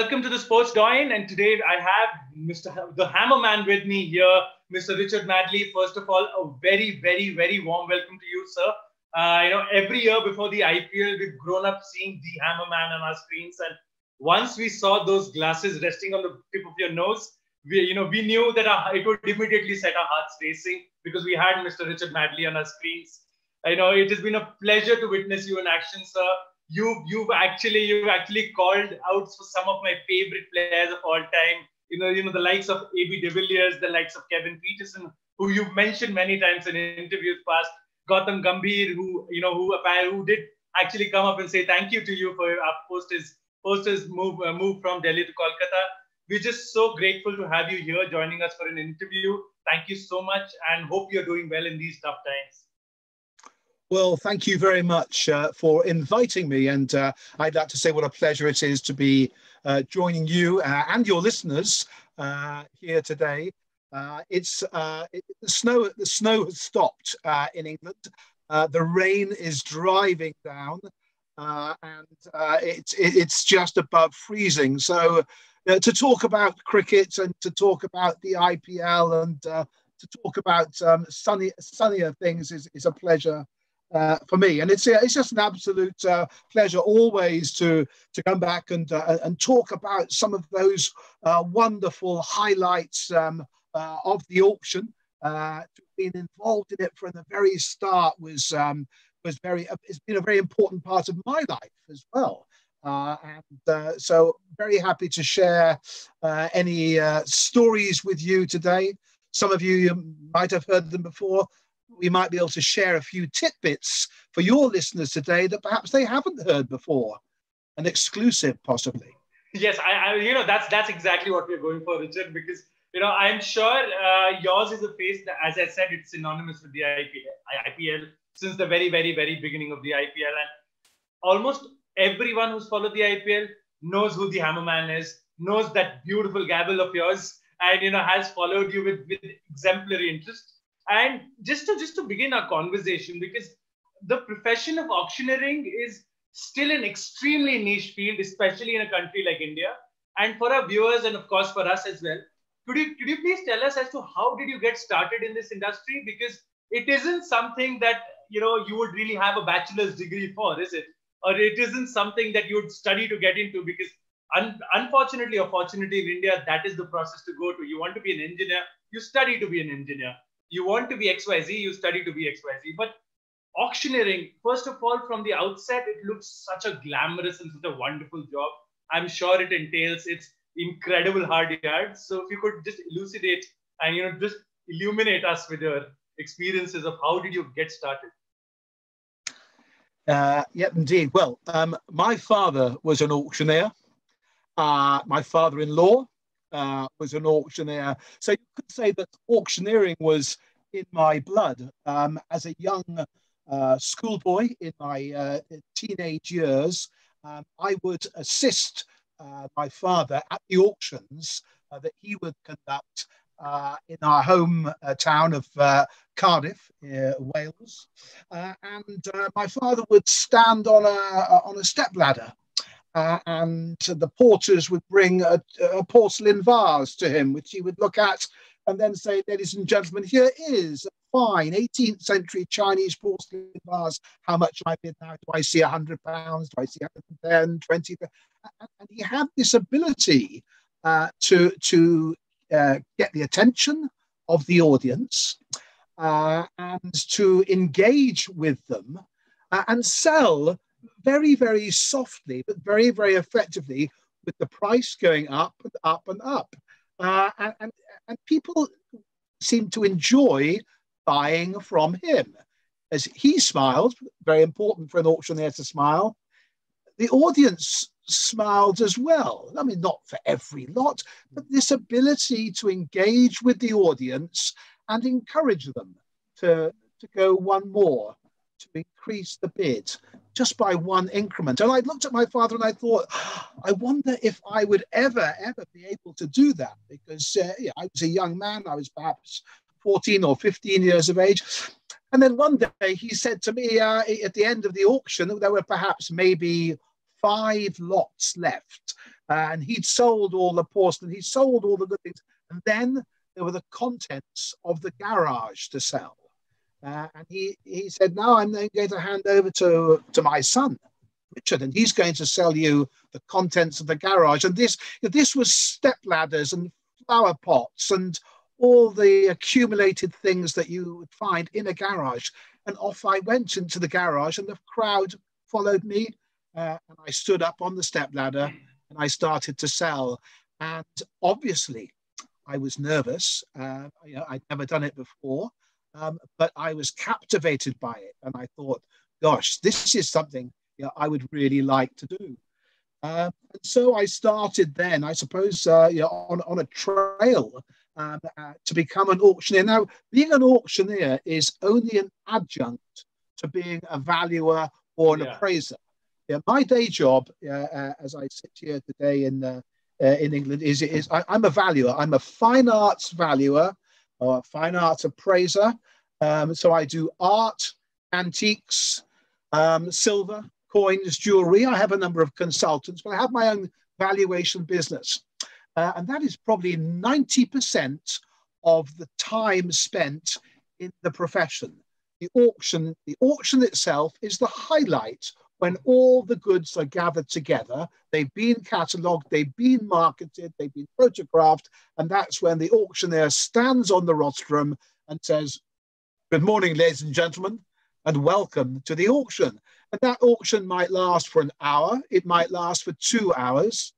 welcome to the Sports Doyen. And today I have the Hammerman with me here, Mr. Richard Madley. First of all, a very, very, very warm welcome to you, sir. Every year before the IPL, we've grown up seeing the Hammerman on our screens. And once we saw those glasses resting on the tip of your nose, we knew that it would immediately set our hearts racing because we had Mr. Richard Madley on our screens. It has been a pleasure to witness you in action, sir. You've actually called out for some of my favorite players of all time. The likes of AB de Villiers, the likes of Kevin Peterson, who you've mentioned many times in interviews past. Gautam Gambhir, who did actually come up and say thank you to you for post his move from Delhi to Kolkata. We're just so grateful to have you here joining us for an interview. Thank you so much, and hope you're doing well in these tough times. Well, thank you very much for inviting me, and I'd like to say what a pleasure it is to be joining you and your listeners here today. The snow has stopped in England. The rain is driving down, and it's just above freezing. So to talk about cricket and to talk about the IPL and to talk about sunnier things is a pleasure. For me, and it's just an absolute pleasure always to come back and talk about some of those wonderful highlights of the auction. Being involved in it from the very start it's been a very important part of my life as well, so very happy to share any stories with you today. Some of you might have heard them before. We might be able to share a few tidbits for your listeners today that perhaps they haven't heard before, an exclusive possibly. Yes, that's exactly what we're going for, Richard, because I'm sure yours is a face that, as I said, it's synonymous with the IPL since the very, very, very beginning of the IPL, and almost everyone who's followed the IPL knows who the Hammerman is, knows that beautiful gabble of yours, and has followed you with exemplary interest. And just to begin our conversation, because the profession of auctioneering is still an extremely niche field, especially in a country like India. And for our viewers, and of course for us as well, could you please tell us as to how did you get started in this industry? Because it isn't something that you would really have a bachelor's degree for, is it? Or it isn't something that you would study to get into, because unfortunately or fortunately in India, that is the process to go to. You want to be an engineer, you study to be an engineer. You want to be XYZ, you study to be XYZ. But auctioneering, first of all, from the outset, it looks such a glamorous and such a wonderful job. I'm sure it entails its incredible hard yards. So if you could just elucidate and just illuminate us with your experiences of how did you get started? Yeah, indeed. Well, my father was an auctioneer. My father-in-law was an auctioneer. So you could say that auctioneering was in my blood. As a young schoolboy in my teenage years, I would assist my father at the auctions that he would conduct in our home town of Cardiff, Wales. And my father would stand on a stepladder. And the porters would bring a porcelain vase to him, which he would look at and then say, ladies and gentlemen, here is a fine 18th century Chinese porcelain vase. How much am I bid now? Do I see £100? Do I see 110, 20? And he had this ability to get the attention of the audience and to engage with them and sell very, very softly, but very, very effectively, with the price going up and up and up. And people seem to enjoy buying from him. As he smiled, very important for an auctioneer to smile, the audience smiled as well. I mean, not for every lot, but this ability to engage with the audience and encourage them to go one more, to increase the bid just by one increment. And I looked at my father and I thought, I wonder if I would ever be able to do that, because I was a young man. I was perhaps 14 or 15 years of age. And then one day he said to me at the end of the auction, there were perhaps maybe 5 lots left. And he'd sold all the porcelain, he sold all the good things. And then there were the contents of the garage to sell. And he said, now I'm going to hand over to my son, Richard, and he's going to sell you the contents of the garage. And this was step ladders and flower pots and all the accumulated things that you would find in a garage. And off I went into the garage, and the crowd followed me. And I stood up on the step ladder and I started to sell. And obviously, I was nervous. I'd never done it before. But I was captivated by it, and I thought, gosh, this is something I would really like to do. And so I started then, I suppose, on a trail to become an auctioneer. Now, being an auctioneer is only an adjunct to being a valuer or an appraiser. My day job, as I sit here today in England, is I'm a valuer. I'm a fine arts valuer, or a fine arts appraiser. So I do art, antiques, silver, coins, jewelry. I have a number of consultants, but I have my own valuation business. And that is probably 90% of the time spent in the profession. The auction itself is the highlight when all the goods are gathered together. They've been catalogued, they've been marketed, they've been photographed, and that's when the auctioneer stands on the rostrum and says, "Good morning, ladies and gentlemen, and welcome to the auction." And that auction might last for an hour, it might last for 2 hours.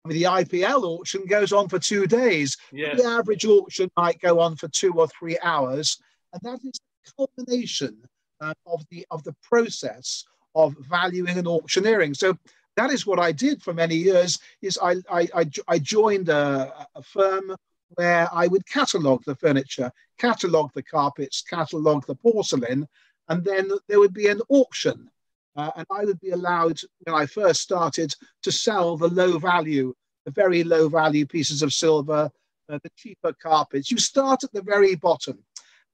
I mean, the IPL auction goes on for 2 days. Yes. The average auction might go on for 2 or 3 hours, and that is the culmination of the process of valuing and auctioneering. So that is what I did for many years. Is I joined a firm where I would catalogue the furniture, catalogue the carpets, catalogue the porcelain, and then there would be an auction. And I would be allowed, when I first started, to sell the low value, the very low value pieces of silver, the cheaper carpets. You start at the very bottom,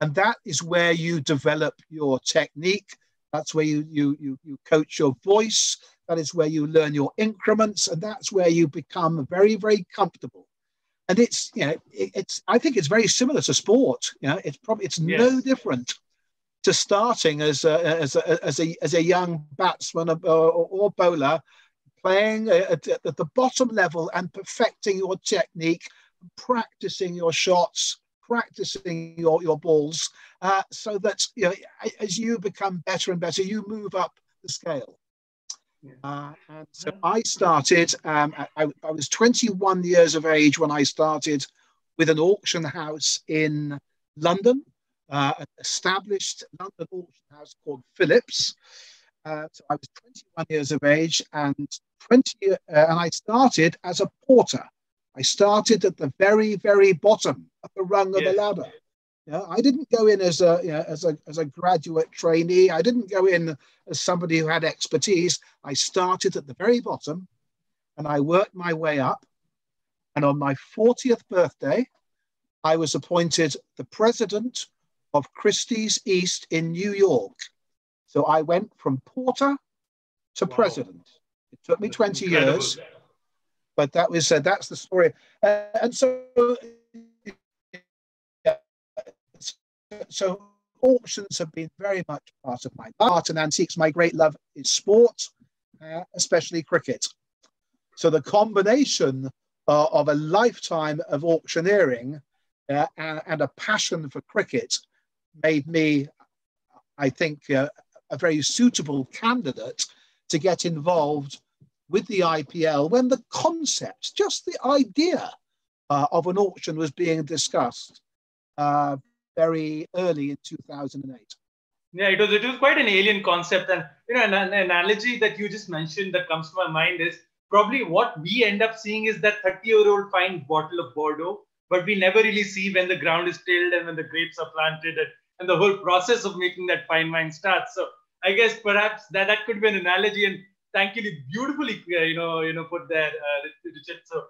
and that is where you develop your technique. That's where you coach your voice. That is where you learn your increments, and that's where you become very, very comfortable. And it's, I think it's very similar to sport. It's no different to starting as a young batsman or bowler, playing at the bottom level and perfecting your technique, practicing your shots, practicing your balls, so that as you become better and better, you move up the scale. And so I started. I was 21 years of age when I started with an auction house in London. An established London auction house called Phillips. So I was 21 years of age, and I started as a porter. I started at the very, very bottom of the rung of the ladder. I didn't go in as a graduate trainee. I didn't go in as somebody who had expertise. I started at the very bottom, and I worked my way up. And on my 40th birthday, I was appointed the president of Christie's East in New York. So I went from porter to president. It took me 20 years, but that's the story. And so auctions have been very much part of my art and antiques. My great love is sport, especially cricket. So the combination of a lifetime of auctioneering and a passion for cricket made me, I think, a very suitable candidate to get involved with the IPL when the concept, just the idea of an auction was being discussed very early in 2008. Yeah, it was quite an alien concept. And an analogy that you just mentioned that comes to my mind is probably what we end up seeing is that 30-year-old fine bottle of Bordeaux, but we never really see when the ground is tilled and when the grapes are planted and the whole process of making that fine wine starts. So I guess perhaps that could be an analogy, and thank you, beautifully put there, Richard. So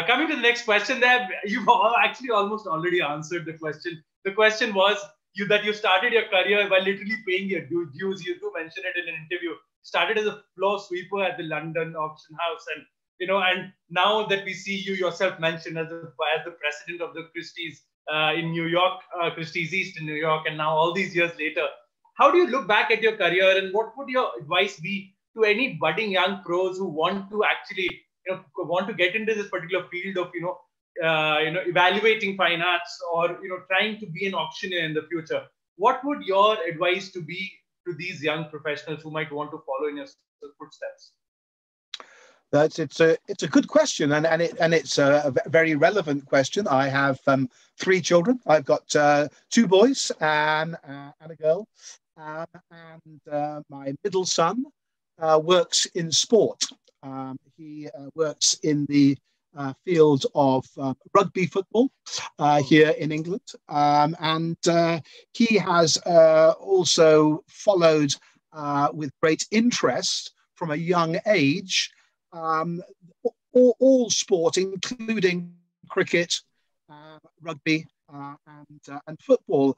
coming to the next question, there you've actually almost already answered the question. The question was, you started your career by literally paying your dues. You do mention it in an interview. Started as a floor sweeper at the London auction house, and and now that we see you yourself mentioned as the president of the Christie's in New York, Christie's East in New York, and now all these years later, how do you look back at your career, and what would your advice be to any budding young pros who want to actually want to get into this particular field of evaluating fine arts, or trying to be an auctioneer in the future? What would your advice to be to these young professionals who might want to follow in your footsteps? It's a good question, and it's a very relevant question. I have 3 children. I've got 2 boys and a girl, and my middle son works in sport. He works in the field of rugby football here in England, and he has also followed with great interest from a young age all sport, including cricket, rugby, and football.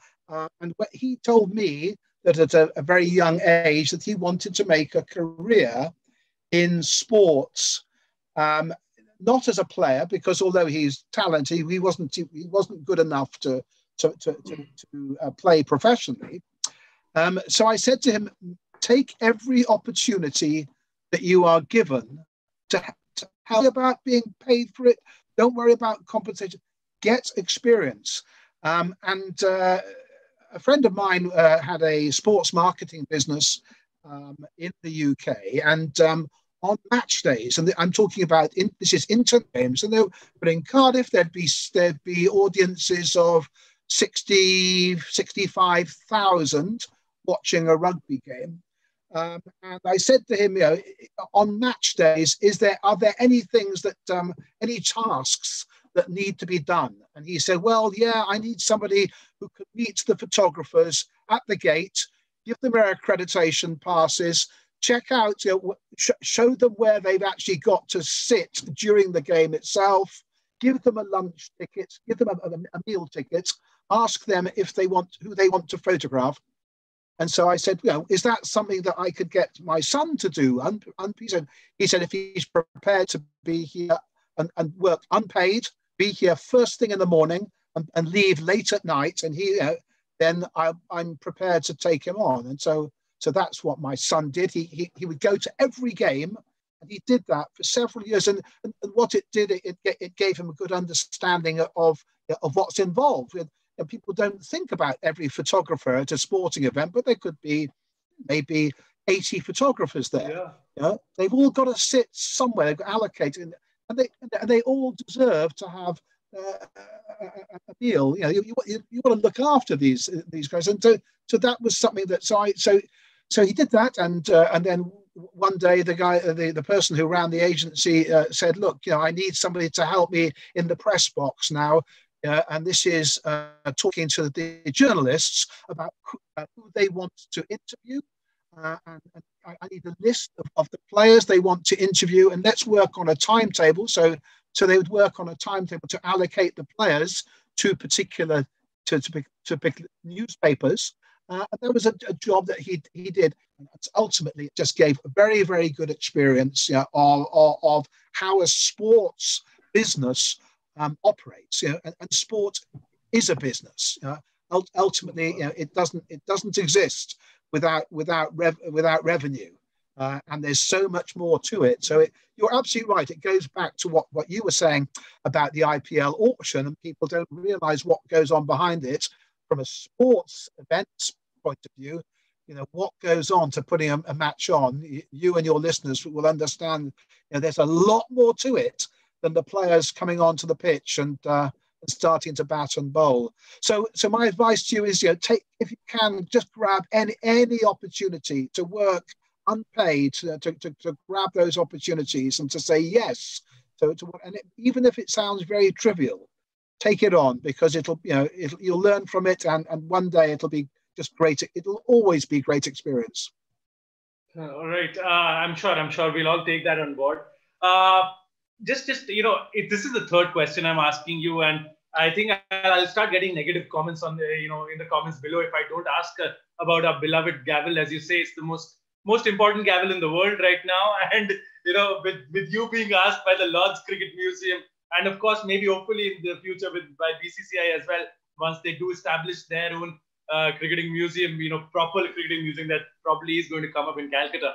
And he told me that at a very young age that he wanted to make a career in sports, not as a player, because although he's talented, he wasn't good enough to play professionally. So I said to him, take every opportunity that you are given to worry about being paid for it. Don't worry about compensation. Get experience. And a friend of mine had a sports marketing business in the UK, and on match days, and I'm talking about this is inter games, and but in Cardiff there'd be audiences of 65,000 watching a rugby game. And I said to him, on match days, are there any things that any tasks that need to be done? And he said, well, yeah, I need somebody who could meet the photographers at the gate, give them their accreditation passes, check out, show them where they've actually got to sit during the game itself, give them a lunch ticket, give them a meal ticket, ask them who they want to photograph. And so I said, is that something that I could get my son to do? And he said, if he's prepared to be here and work unpaid, be here first thing in the morning and leave late at night, and then I'm prepared to take him on. And so that's what my son did. He would go to every game, and he did that for several years. And what it did, it gave him a good understanding of what's involved. And people don't think about every photographer at a sporting event, but there could be maybe 80 photographers there. Yeah. They've all got to sit somewhere. They've got allocated, and they all deserve to have a meal. You want to look after these guys, and so that was something that so he did that, and then one day the person who ran the agency said, look, I need somebody to help me in the press box now. And this is talking to the journalists about who they want to interview. And I need a list of the players they want to interview, and let's work on a timetable. So they would work on a timetable to allocate the players to particular to newspapers. And that was a job that he did. And ultimately, it just gave a very, very good experience of how a sports business operates, and sport is a business. Ultimately, it doesn't exist without revenue, and there's so much more to it. So you're absolutely right. It goes back to what you were saying about the IPL auction, and people don't realise what goes on behind it from a sports event point of view. What goes on to putting a match on. You and your listeners will understand. There's a lot more to it than the players coming onto the pitch and starting to bat and bowl. So my advice to you is, take, if you can, just grab any opportunity to work unpaid, to grab those opportunities and to say yes. Even if it sounds very trivial, take it on, because you'll learn from it, and one day it'll be just great. It'll always be great experience. All right, I'm sure we'll all take that on board. Just this is the third question I'm asking you, and I think I'll start getting negative comments on the, in the comments below if I don't ask about our beloved gavel. As you say, it's the most important gavel in the world right now. And with you being asked by the Lord's Cricket Museum, and of course maybe hopefully in the future by BCCI as well, once they do establish their own cricketing museum, proper cricketing museum that probably is going to come up in Calcutta.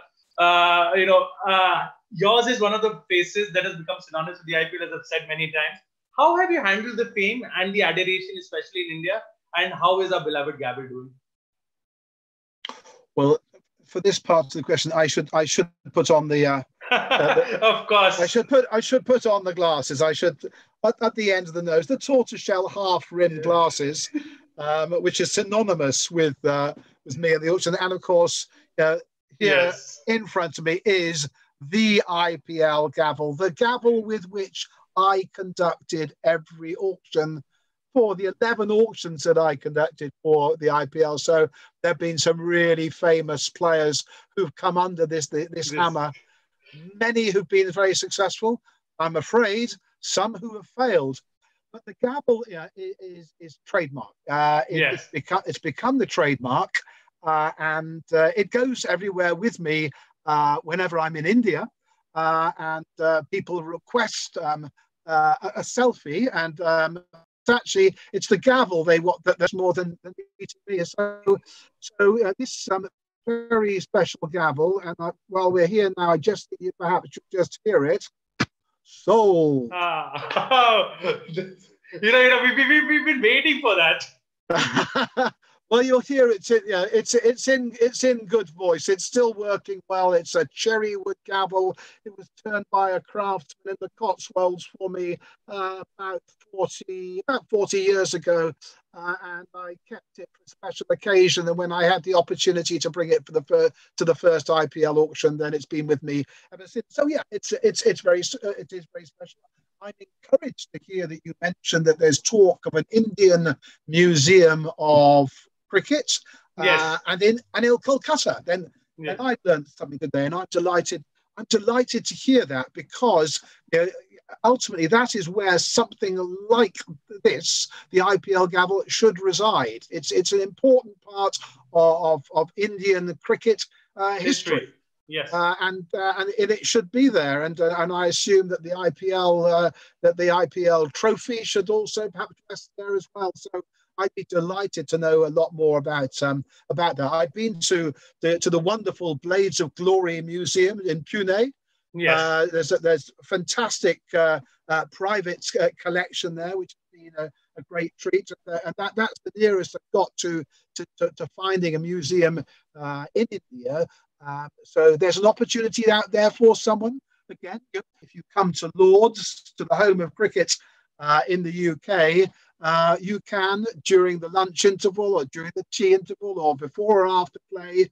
Yours is one of the faces that has become synonymous with the IPL, as I've said many times. How have you handled the fame and the adoration, especially in India? And how is our beloved Gabby doing? Well, for this part of the question, I should put on the. Of course. I should put on the glasses. I should at the end of the nose, the tortoiseshell half-rimmed glasses, which is synonymous with me at the auction. And of course, here in front of me is the IPL gavel, the gavel with which I conducted every auction for the 11 auctions that I conducted for the IPL. So there have been some really famous players who've come under this hammer. Many who've been very successful. I'm afraid some who have failed. But the gavel is trademark. It's become the trademark, and it goes everywhere with me whenever I'm in India, and people request a selfie, and it's the gavel they want that's more than me. So this very special gavel, and while we're here now, I just think you perhaps should just hear it. Sold. We've been waiting for that. Well, you'll hear it. It's in good voice. It's still working well. It's a cherry wood gavel. It was turned by a craftsman in the Cotswolds for me about 40 years ago, and I kept it for a special occasion. And when I had the opportunity to bring it to the first IPL auction, then it's been with me ever since. So yeah, it is very special. I'm encouraged to hear that you mentioned that there's talk of an Indian museum of cricket, and in Kolkata. Then I learned something today, and I'm delighted to hear that, because ultimately that is where something like this, the IPL gavel, should reside. It's an important part of Indian cricket history. Yes, and it should be there, and I assume that the IPL trophy should also perhaps rest there as well. So I'd be delighted to know a lot more about that. I've been to the wonderful Blades of Glory Museum in Pune. Yes, there's a fantastic private collection there, which has been a great treat, and that's the nearest I've got to finding a museum in India. So there's an opportunity out there for someone. Again, if you come to Lord's, to the home of cricket in the UK, you can, during the lunch interval or during the tea interval or before or after play,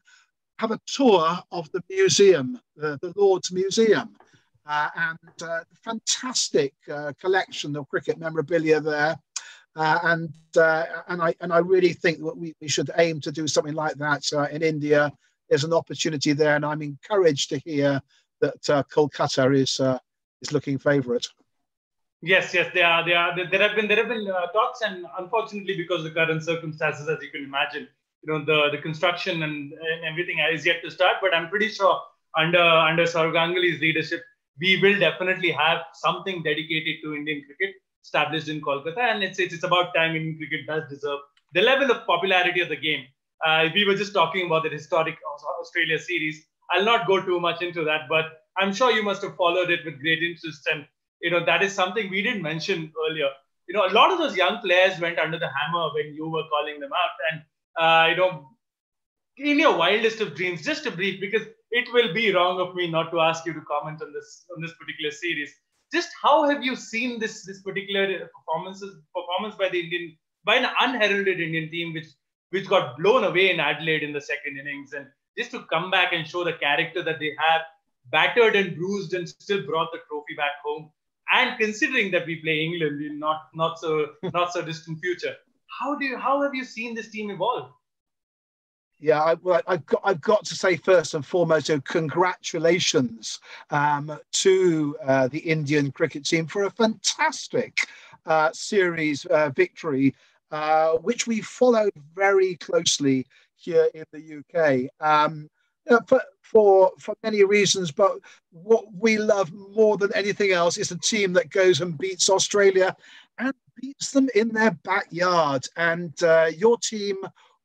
have a tour of the museum, the Lord's Museum, and fantastic collection of cricket memorabilia there. And I really think that we should aim to do something like that in India. There's an opportunity there, and I'm encouraged to hear that Kolkata is looking favourite. Yes, they are. There have been talks, and unfortunately, because of the current circumstances, as you can imagine, the construction and everything is yet to start. But I'm pretty sure under Saurav Ganguly's leadership, we will definitely have something dedicated to Indian cricket established in Kolkata, and it's about time. Indian cricket does deserve the level of popularity of the game. We were just talking about the historic Australia series. I'll not go too much into that, but I'm sure you must have followed it with great interest. And, that is something we didn't mention earlier. A lot of those young players went under the hammer when you were calling them out. And, in your wildest of dreams, just a brief, because it will be wrong of me not to ask you to comment on this particular series. Just how have you seen this particular performance by an unheralded Indian team, which got blown away in Adelaide in the second innings, and just to come back and show the character that they have, battered and bruised, and still brought the trophy back home. And considering that we play England in not so distant future, how have you seen this team evolve? Yeah, I've got to say first and foremost, congratulations to the Indian cricket team for a fantastic series victory, which we followed very closely here in the UK. For many reasons, but what we love more than anything else is a team that goes and beats Australia and beats them in their backyard. And your team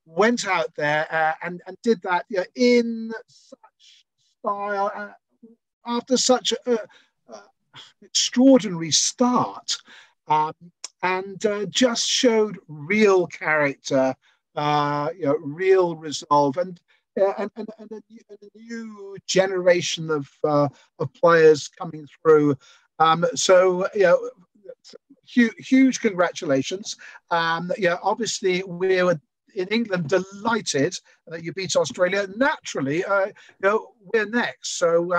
went out there and did that in such style after such an extraordinary start, and just showed real character, real resolve, and a new generation of players coming through. Huge congratulations. Obviously we were in England delighted that you beat Australia. Naturally, we're next. So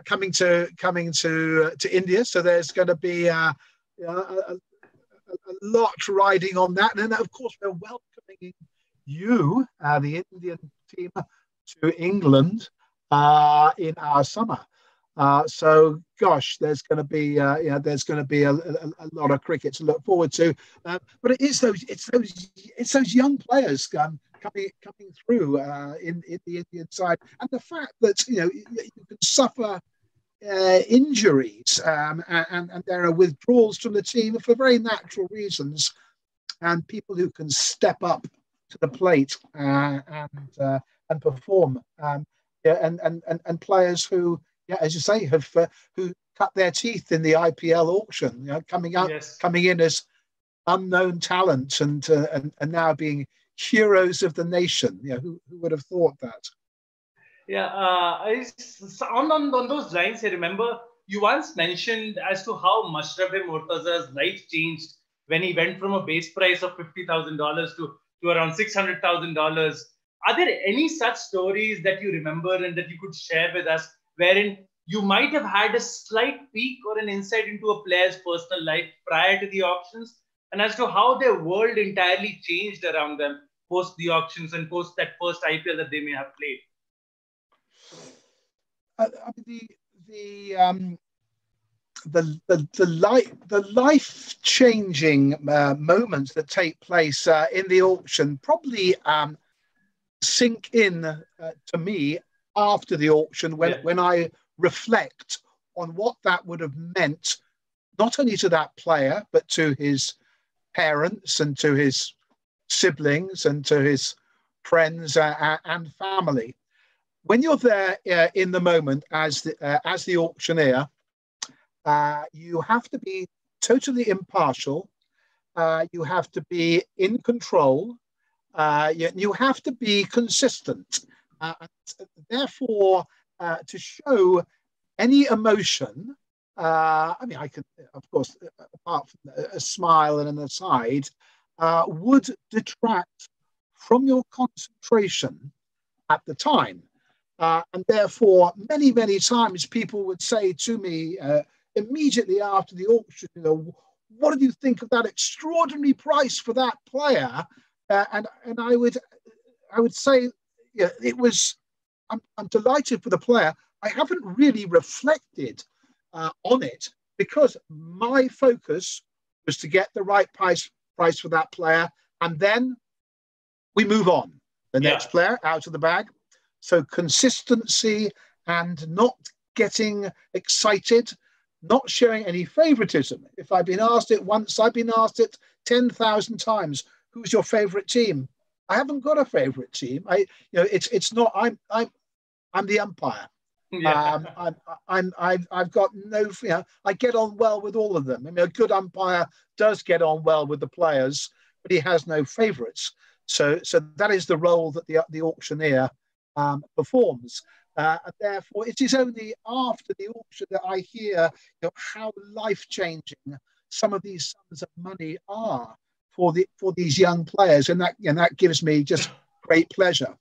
coming to India. So there's going to be a lot riding on that, and then of course we're welcoming you, the Indian team, to England in our summer. So, gosh, there's going to be a lot of cricket to look forward to. But it's those young players coming through in the Indian side, and the fact that you can suffer injuries and there are withdrawals from the team for very natural reasons, and people who can step up to the plate and perform, and players who, as you say, have who cut their teeth in the IPL auction, coming in as unknown talent and now being heroes of the nation. Who would have thought that? Yeah, on those lines, I remember you once mentioned as to how Mashrafe Mortaza's life changed when he went from a base price of $50,000 to around $600,000. Are there any such stories that you remember and that you could share with us, wherein you might have had a slight peek or an insight into a player's personal life prior to the auctions, and as to how their world entirely changed around them post the auctions and post that first IPL that they may have played? The life-changing moments that take place in the auction probably sink in to me after the auction when I reflect on what that would have meant, not only to that player, but to his parents and to his siblings and to his friends and family. When you're there in the moment as the auctioneer, you have to be totally impartial. You have to be in control. You have to be consistent. Therefore, to show any emotion, I could, of course, apart from a smile and an aside, would detract from your concentration at the time. And therefore, many, many times people would say to me immediately after the auction, what did you think of that extraordinary price for that player? And I would say, it was, I'm delighted for the player. I haven't really reflected on it because my focus was to get the right price for that player, and then we move on. The next player out of the bag. So consistency and not getting excited, not showing any favoritism. If I've been asked it once, I've been asked it 10,000 times. Who's your favorite team? I haven't got a favorite team. It's not. I'm the umpire. Yeah. I've got no. I get on well with all of them. A good umpire does get on well with the players, but he has no favorites. So that is the role that the auctioneer performs. And therefore, it is only after the auction that I hear how life-changing some of these sums of money are for these young players, and that gives me just great pleasure.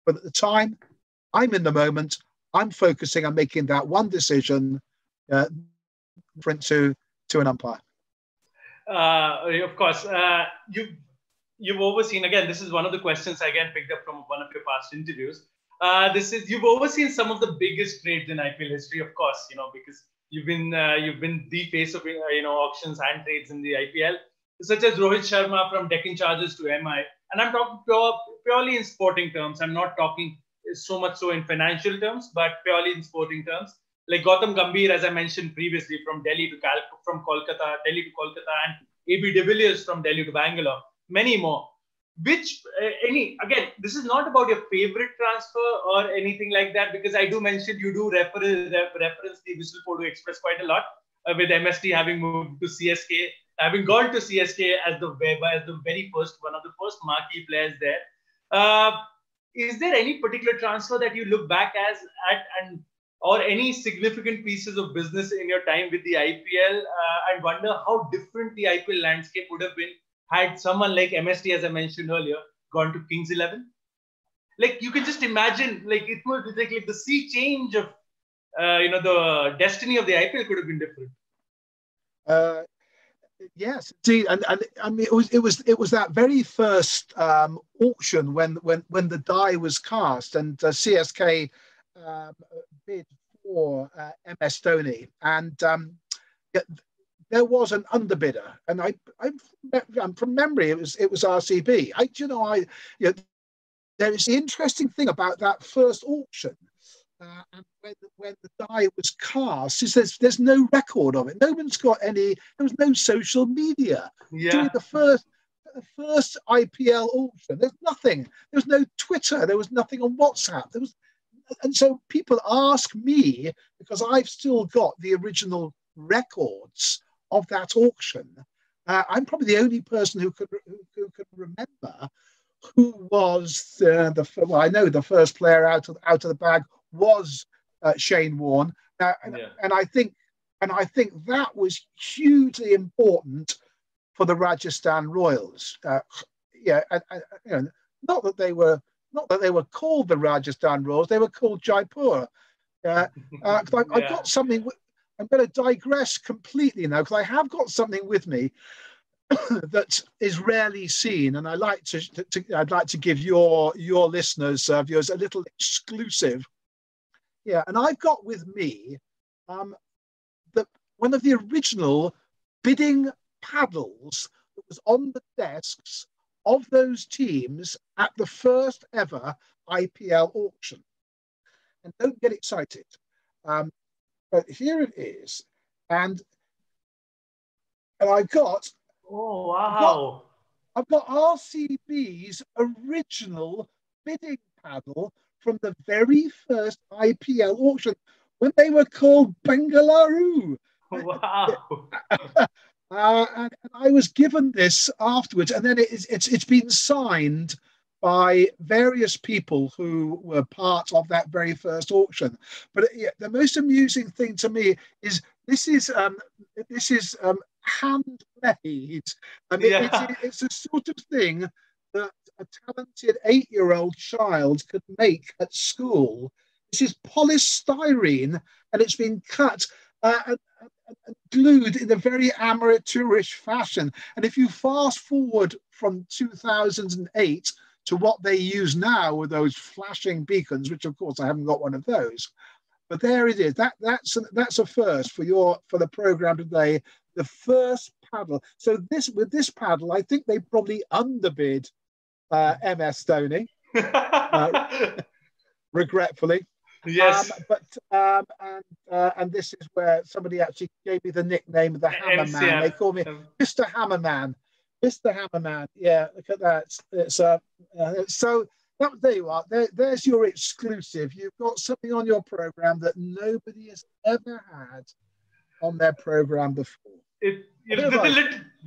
But at the time, I'm in the moment. I'm focusing on making that one decision, different to an umpire. Of course, you've overseen, again, this is one of the questions I again picked up from one of your past interviews. You've overseen some of the biggest trades in IPL history, of course, because You've been the face of auctions and trades in the IPL, such as Rohit Sharma from Deccan Chargers to MI. And I'm talking purely in sporting terms. I'm not talking so much so in financial terms, but purely in sporting terms. Like Gautam Gambhir, as I mentioned previously, from Delhi to Delhi to Kolkata, and AB de Villiers from Delhi to Bangalore, many more. Again, this is not about your favorite transfer or anything like that, because I do mention you do reference the Whistle Express quite a lot, with MST having moved to CSK, having gone to CSK as the very first, one of the first marquee players there. Is there any particular transfer that you look back or any significant pieces of business in your time with the IPL, and wonder how different the IPL landscape would have been had someone like MST, as I mentioned earlier, gone to Kings 11? Like, you can just imagine, like, it was like the sea change of, the destiny of the IPL could have been different. Yes, indeed, and I mean it was that very first auction when the die was cast, and CSK bid for MS Dhoni, and there was an underbidder, and I'm from memory it was RCB. There is the interesting thing about that first auction. And when the die was cast, is there's no record of it. No one's got any. There was no social media during the first IPL auction. There's nothing. There was no Twitter. There was nothing on WhatsApp. And so people ask me, because I've still got the original records of that auction. I'm probably the only person who could remember who was I know the first player out of the bag was Shane Warne, and I think that was hugely important for the Rajasthan Royals. Not that they were called the Rajasthan Royals; they were called Jaipur. I've got something. I'm going to digress completely now, because I have got something with me that is rarely seen, and I'd like to give your listeners, viewers, a little exclusive. Yeah, and I've got with me one of the original bidding paddles that was on the desks of those teams at the first ever IPL auction. And don't get excited, but here it is, and I've got. Oh wow! I've got RCB's original bidding paddle from the very first IPL auction when they were called Bengaluru. Wow! And I was given this afterwards, and then it's been signed by various people who were part of that very first auction. But the most amusing thing to me is this is handmade. I mean, it's the sort of thing that a talented 8-year-old child could make at school. This is polystyrene, and it's been cut and glued in a very amateurish fashion. And if you fast forward from 2008 to what they use now with those flashing beacons, which of course I haven't got one of those, but there it is. That's a first for the program today. The first paddle. So with this paddle, I think they probably underbid MS Dhoni, regretfully. Yes. And this is where somebody actually gave me the nickname of the Hammerman. They call me Mr. Hammerman. Mr. Hammerman. Yeah, look at that. It's so there you are. There's your exclusive. You've got something on your program that nobody has ever had on their program before. The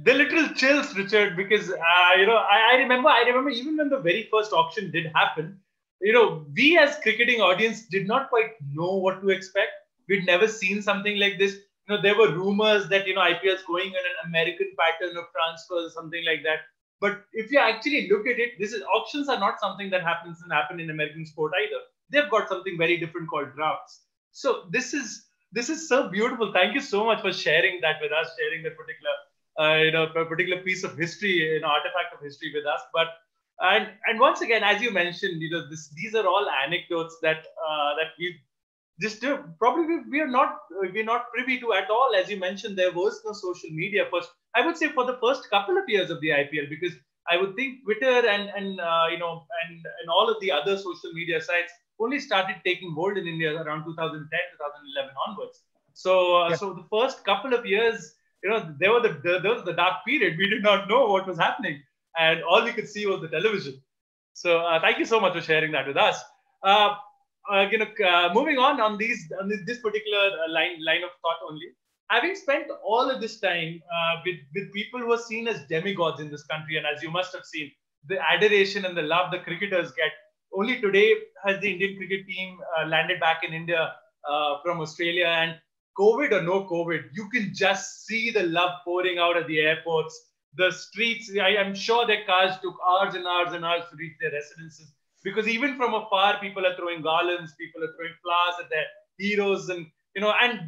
literal chills, Richard, because I remember even when the very first auction did happen, we as cricketing audience did not quite know what to expect. We'd never seen something like this. There were rumors that IPL is going in an American pattern of transfers, something like that. But if you actually look at it, auctions are not something that happen in American sport either. They've got something very different called drafts. So this is so beautiful. Thank you so much for sharing that with us, sharing that particular piece of history, artifact of history with us. But and once again, as you mentioned, these are all anecdotes that just probably we're not privy to at all. As you mentioned, there was no social media first. I would say for the first couple of years of the IPL, because I would think Twitter and all of the other social media sites only started taking hold in India around 2010, 2011 onwards. So the first couple of years, there was the dark period. We did not know what was happening, and all we could see was the television. So thank you so much for sharing that with us. Moving on this particular line of thought only. Having spent all of this time with people who are seen as demigods in this country, and as you must have seen, the adoration and the love the cricketers get. Only today has the Indian cricket team landed back in India from Australia, and COVID or no COVID, you can just see the love pouring out at the airports. The streets, I'm sure their cars took hours and hours and hours to reach their residences, because even from afar, people are throwing garlands, people are throwing flowers at their heroes, and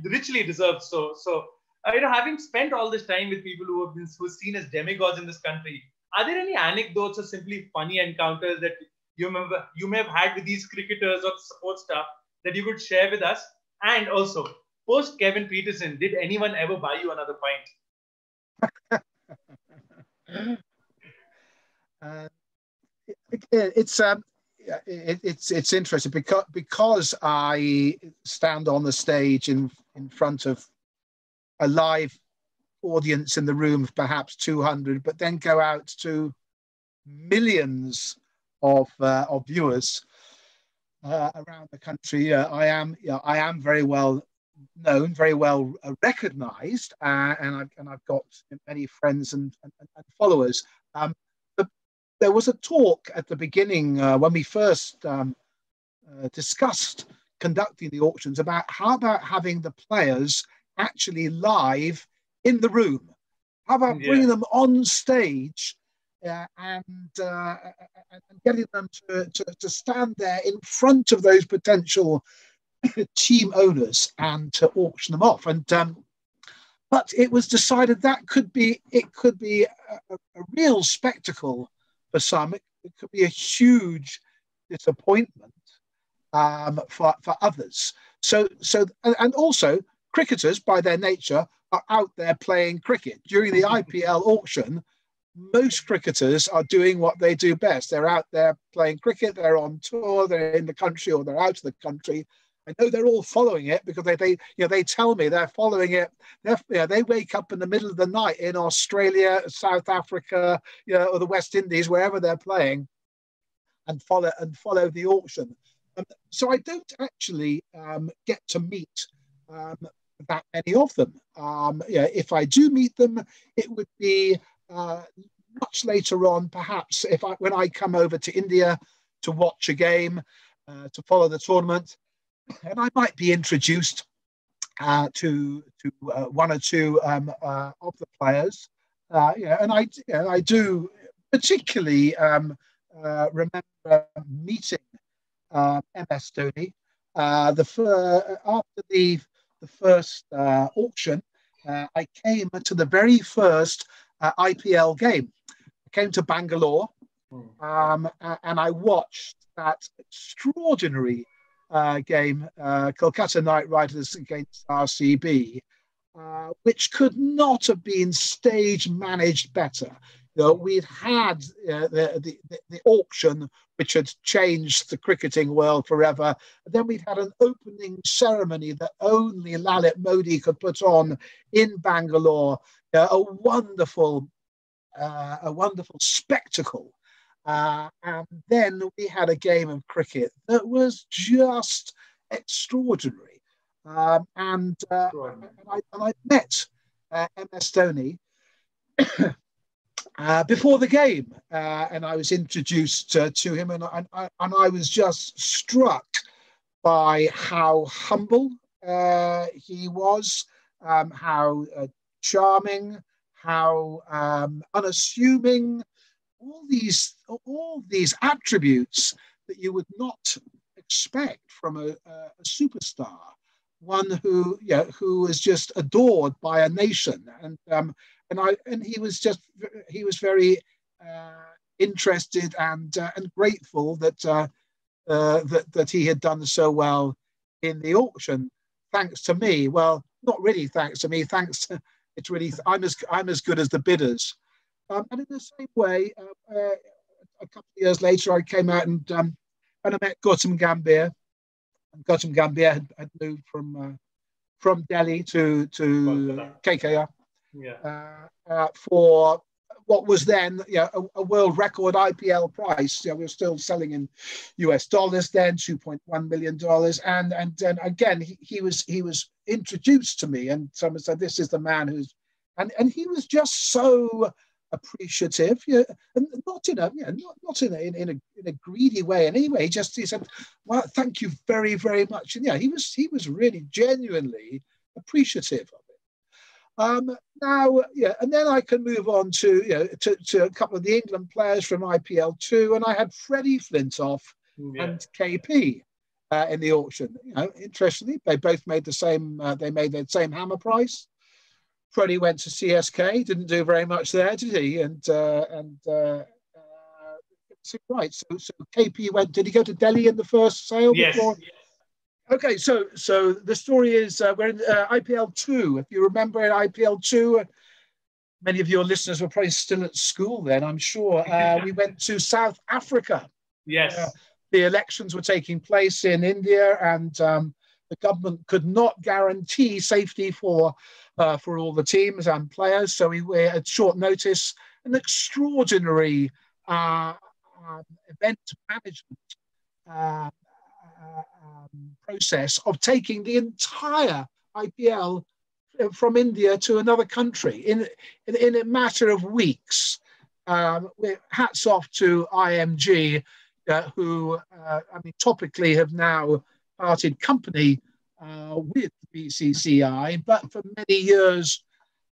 richly deserved so. So, having spent all this time with people who are seen as demigods in this country, are there any anecdotes or simply funny encounters that you may have had with these cricketers or support staff that you could share with us? And also, post Kevin Peterson, did anyone ever buy you another pint? It's interesting because I stand on the stage in front of a live audience in the room of perhaps 200, but then go out to millions of viewers around the country. I am very well known, very well recognized, and I've got many friends and followers. There was a talk at the beginning when we first discussed conducting the auctions about how about having the players actually live in the room. How about bringing them on stage and getting them to stand there in front of those potential team owners and to auction them off. And but it was decided that could be a real spectacle for some. It could be a huge disappointment for others. So and also cricketers by their nature are out there playing cricket. During the IPL auction, most cricketers are doing what they do best. They're out there playing cricket, they're on tour, they're in the country or they're out of the country. I know they're all following it because they tell me they're following it. They wake up in the middle of the night in Australia, South Africa, or the West Indies, wherever they're playing, and follow the auction. So I don't actually get to meet that many of them. If I do meet them, it would be much later on, perhaps when I come over to India to watch a game, to follow the tournament. And I might be introduced to one or two of the players, and I do particularly remember meeting MS Dhoni after the first auction. I came to the very first IPL game. I came to Bangalore, and I watched that extraordinary game, Kolkata Knight Riders against RCB, which could not have been stage managed better. We'd had the auction, which had changed the cricketing world forever. And then we'd had an opening ceremony that only Lalit Modi could put on in Bangalore. A wonderful spectacle. And then we had a game of cricket that was just extraordinary. And I met MS Dhoni before the game, and I was introduced to him, and I was just struck by how humble he was, how charming, how unassuming. All these attributes that you would not expect from a superstar, one who is just adored by a nation, and he was very interested and grateful that he had done so well in the auction, thanks to me. Well, not really thanks to me. Thanks to it's really I'm as good as the bidders. And in the same way, a couple of years later, I came out and I met Gautam Gambhir. And Gautam Gambhir had moved from Delhi to KKR for what was then a world record IPL price. We were still selling in US dollars then, $2.1 million. And then again, he was introduced to me, and someone said, "This is the man who's," and he was just so appreciative, and not in a greedy way. And anyway, he said, "Well, thank you very, very much." And he was really genuinely appreciative of it. Now, and then I can move on to a couple of the England players from IPL 2, and I had Freddie Flintoff and KP in the auction. Interestingly, they both made the same. They made the same hammer price. Freddie went to CSK, didn't do very much there, did he? Right. So KP went. Did he go to Delhi in the first sale? Yes. Before? Yes. Okay. So the story is we're in IPL 2. If you remember in IPL 2, many of your listeners were probably still at school then, I'm sure. We went to South Africa. Yes. The elections were taking place in India, and the government could not guarantee safety for all the teams and players. So we were at short notice an extraordinary event management process of taking the entire IPL from India to another country in a matter of weeks. Hats off to IMG, who, topically have now parted company with BCCI, but for many years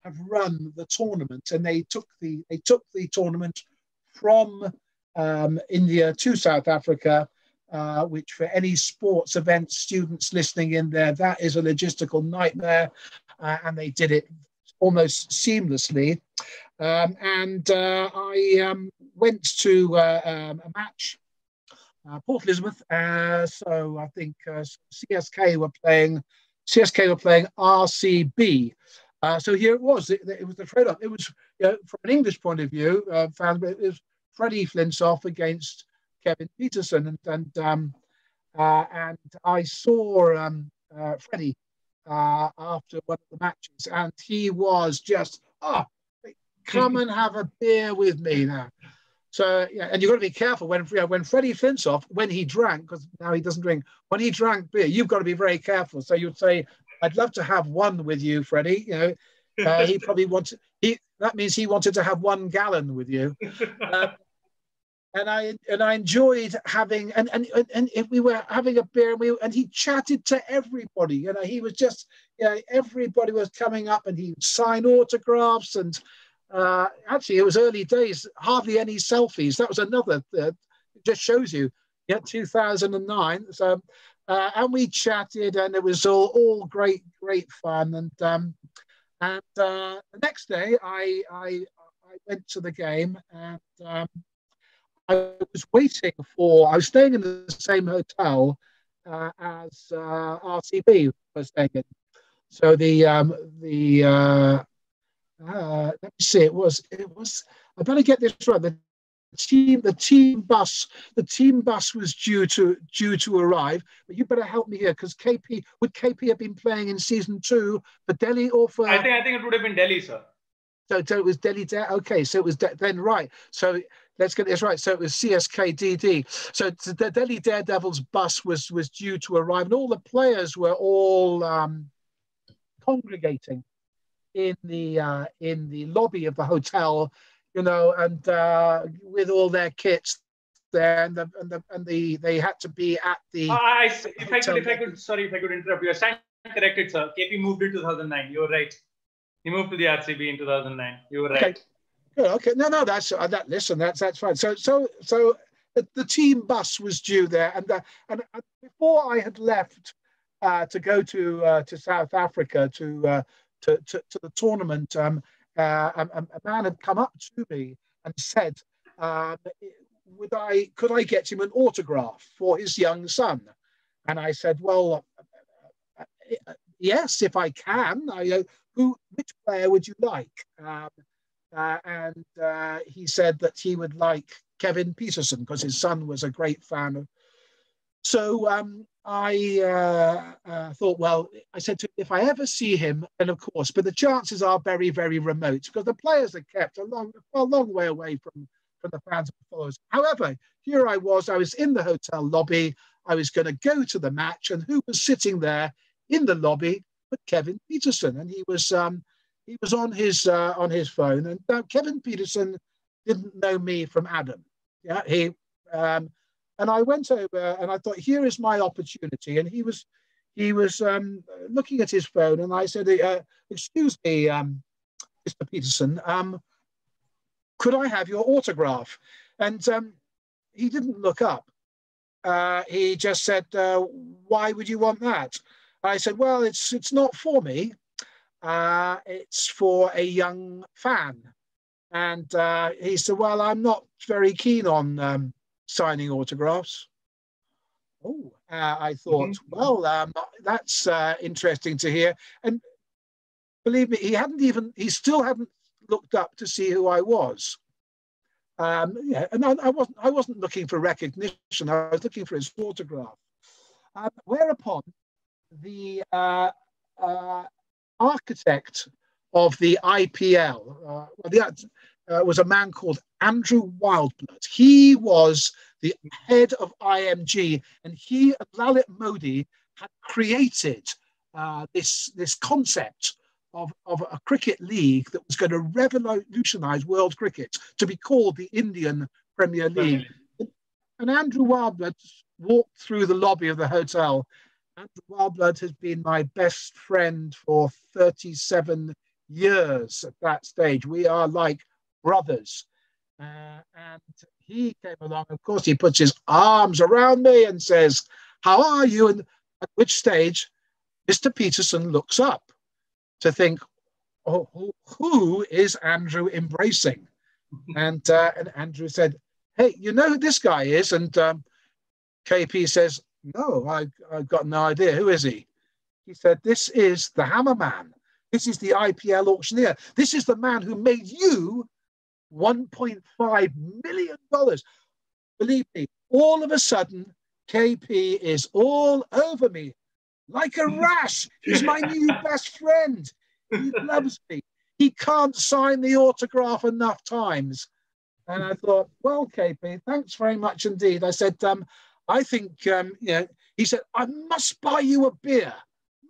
have run the tournament, and they took the tournament from India to South Africa, which for any sports event students listening in there, that is a logistical nightmare, and they did it almost seamlessly. I went to a match. Port Elizabeth. So I think CSK were playing RCB. So here it was. It was the trade-off. It was, from an English point of view, found it was Freddie Flintoff against Kevin Peterson, and I saw Freddie after one of the matches, and he was just come and have a beer with me now. So, and you've got to be careful when Freddie Flintoff, when he drank, because now he doesn't drink, when he drank beer, you've got to be very careful. So you'd say, "I'd love to have one with you, Freddie." He probably wanted, that means he wanted to have 1 gallon with you. And I enjoyed having, and we were having a beer, and he chatted to everybody. He was just, everybody was coming up, and he would sign autographs, and actually, it was early days, hardly any selfies. That was another, it just shows you, 2009. So, and we chatted, and it was all great fun. And the next day, I went to the game, and I was staying in the same hotel as RCB was staying in. So let me see. It was. I better get this right. The team bus was due to arrive. But you better help me here, because would KP have been playing in season 2 for Delhi or for? I think it would have been Delhi, sir. So it was Delhi. Okay, so it was then right. So let's get this right. So it was CSK DD. So the Delhi Daredevils bus was due to arrive, and all the players were all congregating in the lobby of the hotel, and with all their kits there, and they had to be at the. If I could interrupt you. I stand corrected, sir. KP moved in 2009. You're right. He moved to the RCB in 2009. You were right. Okay. Good. Okay. No. That's Listen. That's fine. So the team bus was due there, and before I had left to go to South Africa to the tournament, a man had come up to me and said, could I get him an autograph for his young son? And I said, well, yes, if I can. Which player would you like? He said that he would like Kevin Peterson because his son was a great fan of. So I thought, well, I said to him, if I ever see him, and of course, but the chances are very, very remote because the players are kept a long way away from the fans and followers. However, here I was in the hotel lobby. I was going to go to the match, and who was sitting there in the lobby but Kevin Peterson? And he was on his phone. And Kevin Peterson didn't know me from Adam. Yeah, and I went over and I thought, here is my opportunity. And he was looking at his phone, and I said, "Excuse me, Mr. Peterson, could I have your autograph?" And he didn't look up. He just said, "Why would you want that?" I said, "Well, it's not for me. It's for a young fan." And he said, "Well, I'm not very keen on signing autographs." Oh, I thought, well, that's interesting to hear. And believe me, he still hadn't looked up to see who I was. Yeah, and I wasn't looking for recognition. I was looking for his autograph. Whereupon the architect of the IPL was a man called Andrew Wildblood. He was the head of IMG, and he and Lalit Modi had created this concept of a cricket league that was going to revolutionize world cricket, to be called the Indian Premier League. And Andrew Wildblood walked through the lobby of the hotel. Andrew Wildblood has been my best friend for 37 years at that stage. We are like brothers. And he came along. Of course, he puts his arms around me and says, "How are you?" And at which stage, Mr. Peterson looks up to think, "Oh, who is Andrew embracing?" And Andrew said, "Hey, you know who this guy is?" And KP says, "No, I've got no idea. Who is he?" He said, "This is the Hammerman. This is the IPL auctioneer. This is the man who made you $1.5 million. Believe me, all of a sudden, KP is all over me like a rash. He's my new best friend. He loves me. He can't sign the autograph enough times." And I thought, well, KP, thanks very much indeed. I said, I think, he said, "I must buy you a beer.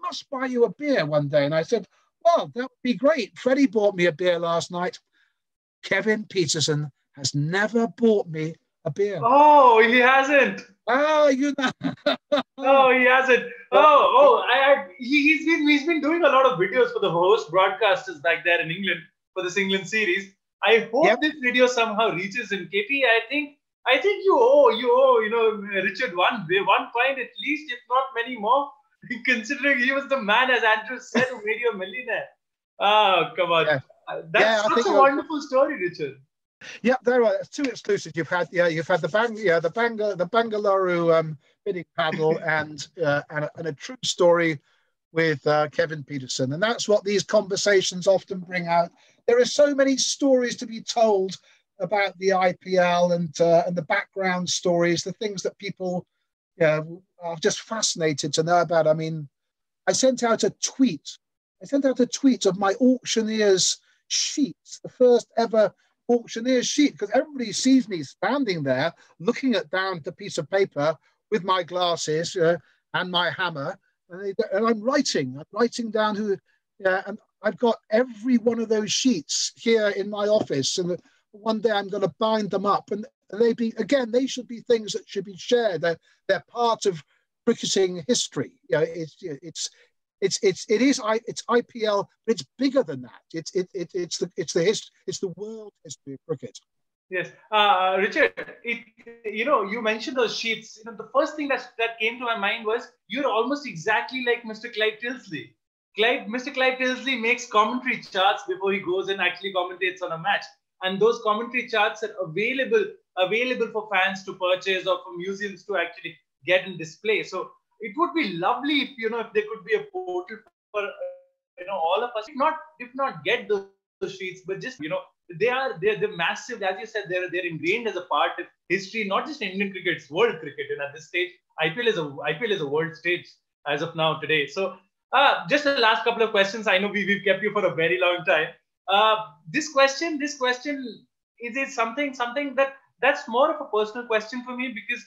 Must buy you a beer one day." And I said, "Well, that would be great. Freddie bought me a beer last night. Kevin Peterson has never bought me a beer." Oh, he hasn't. Oh, you know. No, he hasn't. He's been doing a lot of videos for the host broadcasters back there in England for this England series. I hope this video somehow reaches him. KP, I think you owe Richard one point at least, if not many more, considering he was the man, as Andrew said, who made you a millionaire. Oh, come on. Yeah. That's such a wonderful story, Richard. Yeah, there are two exclusives. You've had the Bangalore bidding paddle and a true story with Kevin Peterson, and that's what these conversations often bring out. There are so many stories to be told about the IPL and the background stories, the things that people are just fascinated to know about. I mean, I sent out a tweet of my auctioneer's sheets, the first ever auctioneer sheet, because everybody sees me standing there looking down at a piece of paper with my glasses and my hammer, and I'm writing down who, and I've got every one of those sheets here in my office, and one day I'm going to bind them up, and they should be things that should be shared. They're part of cricketing history. It's IPL, but it's bigger than that. It's the world history of cricket. Yes, Richard. You mentioned those sheets. The first thing that came to my mind was you're almost exactly like Mr. Clive Tilsley. Mr. Clive Tilsley makes commentary charts before he goes and actually commentates on a match, and those commentary charts are available for fans to purchase or for museums to actually get and display. So it would be lovely if, if there could be a portal for, all of us, if not get those sheets, but just, they're massive. As you said, they're ingrained as a part of history, not just Indian cricket, it's world cricket. And at this stage, IPL is a world stage as of now today. So just the last couple of questions. I know we've kept you for a very long time. This question is something that's more of a personal question for me, because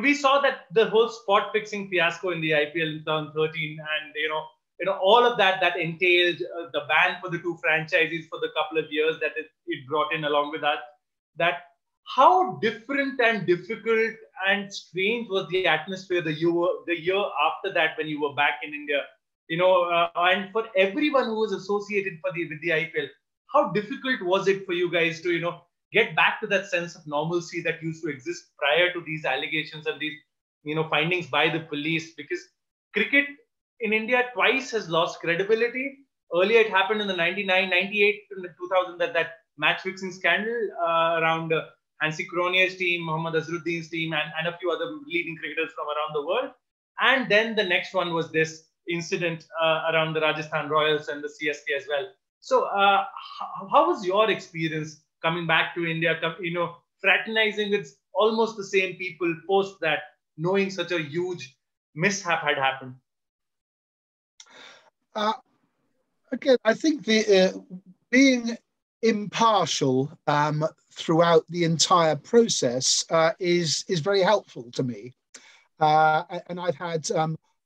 we saw that the whole spot fixing fiasco in the IPL in 2013, and all of that entailed the ban for the two franchises for the couple of years that it brought in along with that. How different and difficult and strange was the atmosphere the year after that when you were back in India? And for everyone who was associated with the IPL, how difficult was it for you guys to, get back to that sense of normalcy that used to exist prior to these allegations and these, findings by the police? Because cricket in India twice has lost credibility. Earlier, it happened in the 99, 98, and 2000, that match fixing scandal around Hansi Cronier's team, Mohammad Azharuddin's team, and a few other leading cricketers from around the world. And then the next one was this incident around the Rajasthan Royals and the CSK as well. So how was your experience coming back to India, fraternizing with almost the same people post that, knowing such a huge mishap had happened? Again, I think being impartial throughout the entire process is very helpful to me. And I've had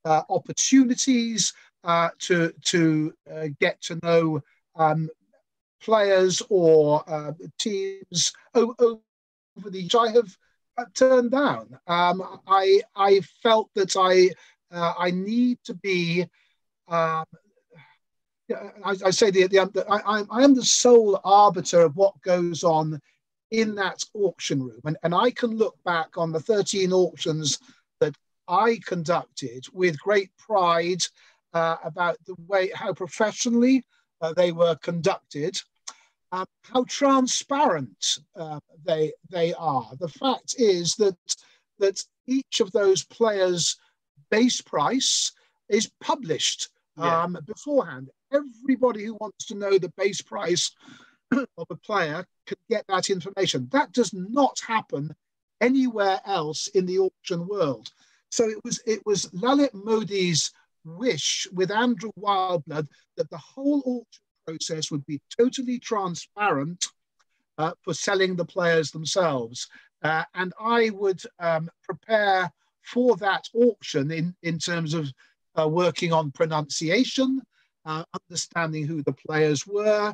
opportunities to get to know players or teams over the years I have turned down. I felt that I need to be. I say I am the sole arbiter of what goes on in that auction room, and I can look back on the 13 auctions that I conducted with great pride about the way how professionally they were conducted, how transparent they are. The fact is that each of those players' base price is published beforehand. Everybody who wants to know the base price of a player can get that information. That does not happen anywhere else in the auction world. So it was Lalit Modi's wish with Andrew Wildblood that the whole auction process would be totally transparent for selling the players themselves. And I would prepare for that auction in terms of working on pronunciation, understanding who the players were,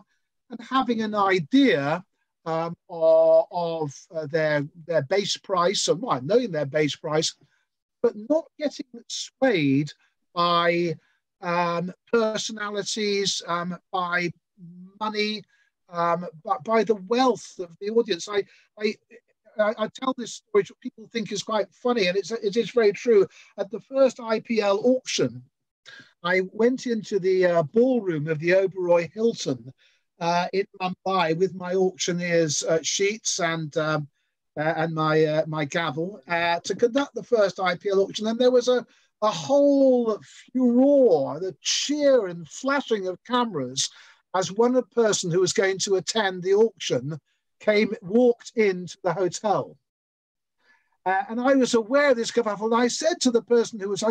and having an idea of their base price, and knowing their base price, but not getting swayed by personalities, by money, by the wealth of the audience. I tell this story which people think is quite funny, and it is very true. At the first IPL auction, I went into the ballroom of the Oberoi Hilton in Mumbai with my auctioneer's sheets and my gavel to conduct the first IPL auction. And there was a whole furore, the cheer and flashing of cameras as one person who was going to attend the auction walked into the hotel. And I was aware of this kerfuffle. And I said to the person who is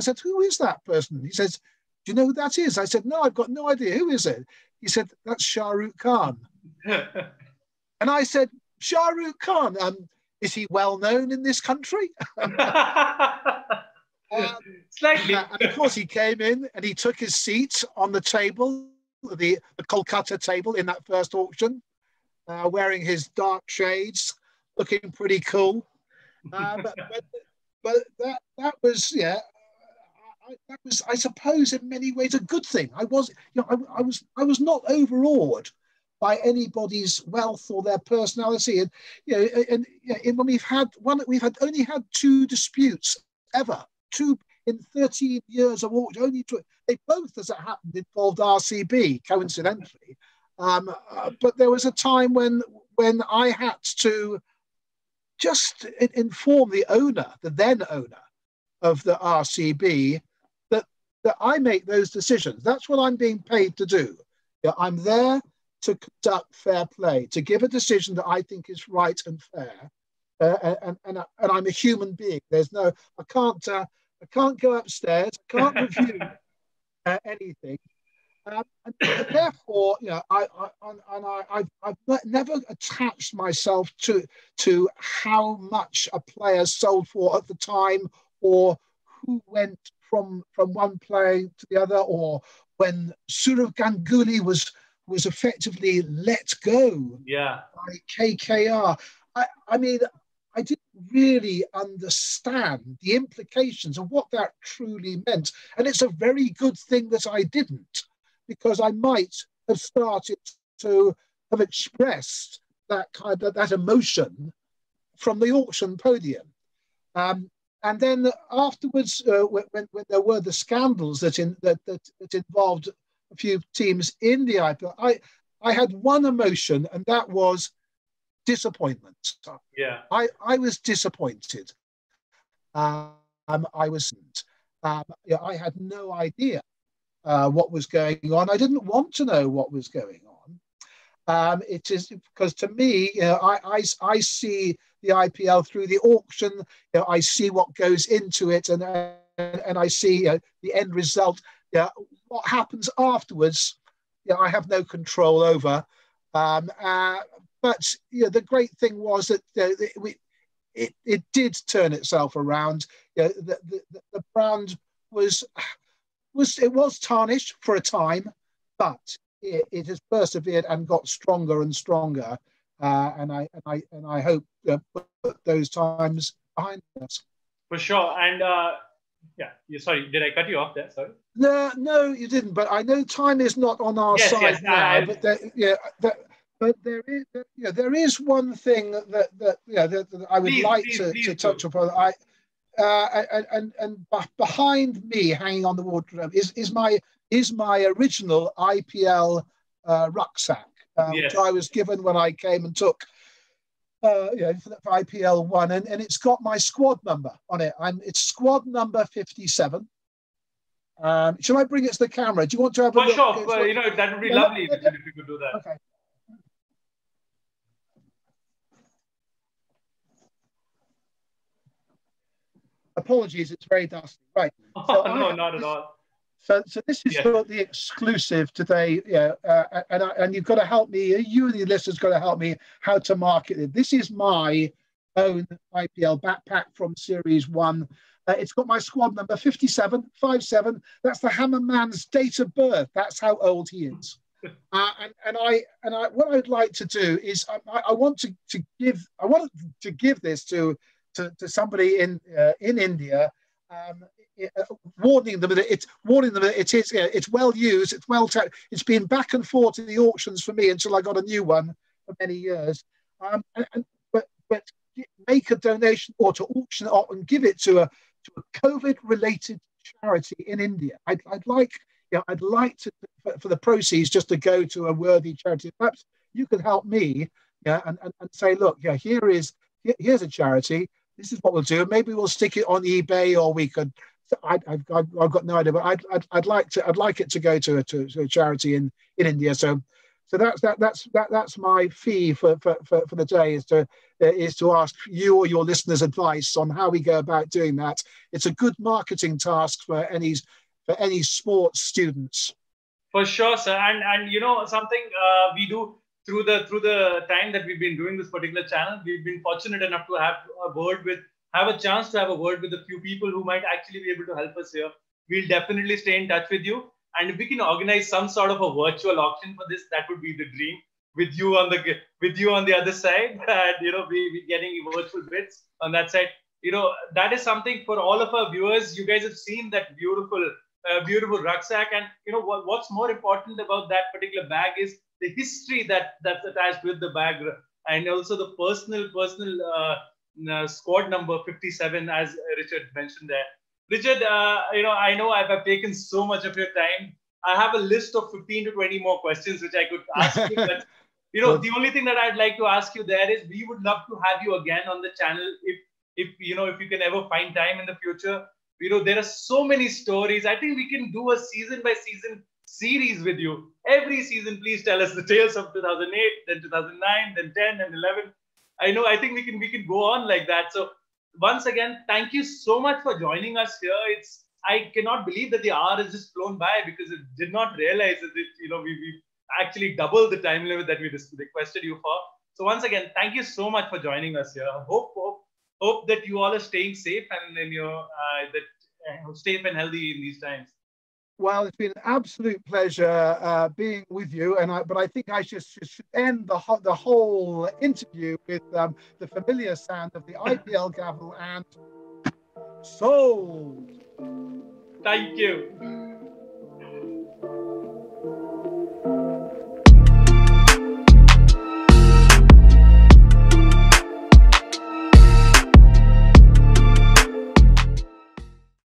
that person? He says, do you know who that is? I said, no, I've got no idea. Who is it? He said, that's Shah Rukh Khan. And I said, Shah Rukh Khan, is he well known in this country? Slightly. And of course he came in and he took his seat on the table, the Kolkata table in that first auction, wearing his dark shades, looking pretty cool. But that was, that was, I suppose, in many ways a good thing. I was not overawed by anybody's wealth or their personality. And when we've only had two disputes ever, two in 13 years of auction. Only two. They both, as it happened, involved RCB, coincidentally. But there was a time when I had to just inform the owner, the then owner, of the RCB, that I make those decisions. That's what I'm being paid to do. Yeah, I'm there to conduct fair play, to give a decision that I think is right and fair. And I'm a human being. There's no, I can't go upstairs. I can't review anything. And therefore, you know, I've never attached myself to how much a player sold for at the time, or who went from one player to the other, or when Sourav Ganguly was effectively let go by KKR. I mean, I didn't really understand the implications of what that truly meant. And it's a very good thing that I didn't, because I might have started to have expressed that kind of that emotion from the auction podium. And then afterwards, when there were the scandals that involved a few teams in the IPL, I had one emotion, and that was disappointment. Yeah, I was disappointed. I wasn't. I had no idea what was going on. I didn't want to know what was going on. It is because, to me, you know, I see the IPL through the auction. You know, I see what goes into it, and I see the end result. What happens afterwards, I have no control over. But the great thing was that it did turn itself around. The brand was tarnished for a time, but it has persevered and got stronger and stronger. And I hope put those times behind us. For sure. And sorry, did I cut you off there? Sorry. No, you didn't. But I know time is not on our side now. But there is one thing that I would like to touch upon. And behind me, hanging on the wardrobe, is my original IPL rucksack, which I was given when I came and took for IPL 1, and it's got my squad number on it. It's squad number 57. Shall I bring it to the camera? Do you want to have a look? Sure. That would be lovely if you could do that. Okay. Apologies, it's very dusty. Right. No, not at all. So this is the exclusive today, and you've got to help me. You and the listeners got to help me how to market it. This is my own IPL backpack from Series 1. It's got my squad number 57. That's the Hammerman's date of birth. That's how old he is. And what I'd like to do is I want to give this to somebody in India, warning them that it's well used, it's well it's been back and forth in the auctions for me until I got a new one for many years. But make a donation or to auction it and give it to a COVID-related charity in India. I'd like to, for the proceeds, just to go to a worthy charity. Perhaps you could help me, and say, look, here's a charity. This is what we'll do. Maybe we'll stick it on eBay, or we could. I've got no idea, but I'd like it to go to a charity in India. So that's my fee for the day, is to ask you or your listeners advice on how we go about doing that. It's a good marketing task for any sports students. For sure, sir. And something we do through the time that we've been doing this particular channel, we've been fortunate enough to have a chance to have a word with a few people who might actually be able to help us here. We'll definitely stay in touch with you. And if we can organize some sort of a virtual auction for this, that would be the dream. With you on the other side, and we getting virtual bids on that side. That is something for all of our viewers. You guys have seen that beautiful rucksack, and what's more important about that particular bag is the history that's attached with the bag, and also the personal squad number 57, as Richard mentioned there. Richard, I know I've taken so much of your time. I have a list of 15 to 20 more questions which I could ask you, but the only thing that I'd like to ask you there is, we would love to have you again on the channel if you can ever find time in the future. There are so many stories. I think we can do a season by season series with you. Every season, please tell us the tales of 2008, then 2009, then 10 and 11. I think we can go on like that. So once again, thank you so much for joining us here. I cannot believe that the hour has just flown by, because it did not realize that we actually doubled the time limit that we requested you for. So once again, thank you so much for joining us here. Hope that you all are staying safe, and then safe and healthy in these times. Well, it's been an absolute pleasure being with you, but I think I should end the whole interview with the familiar sound of the IPL gavel and sold. Thank you.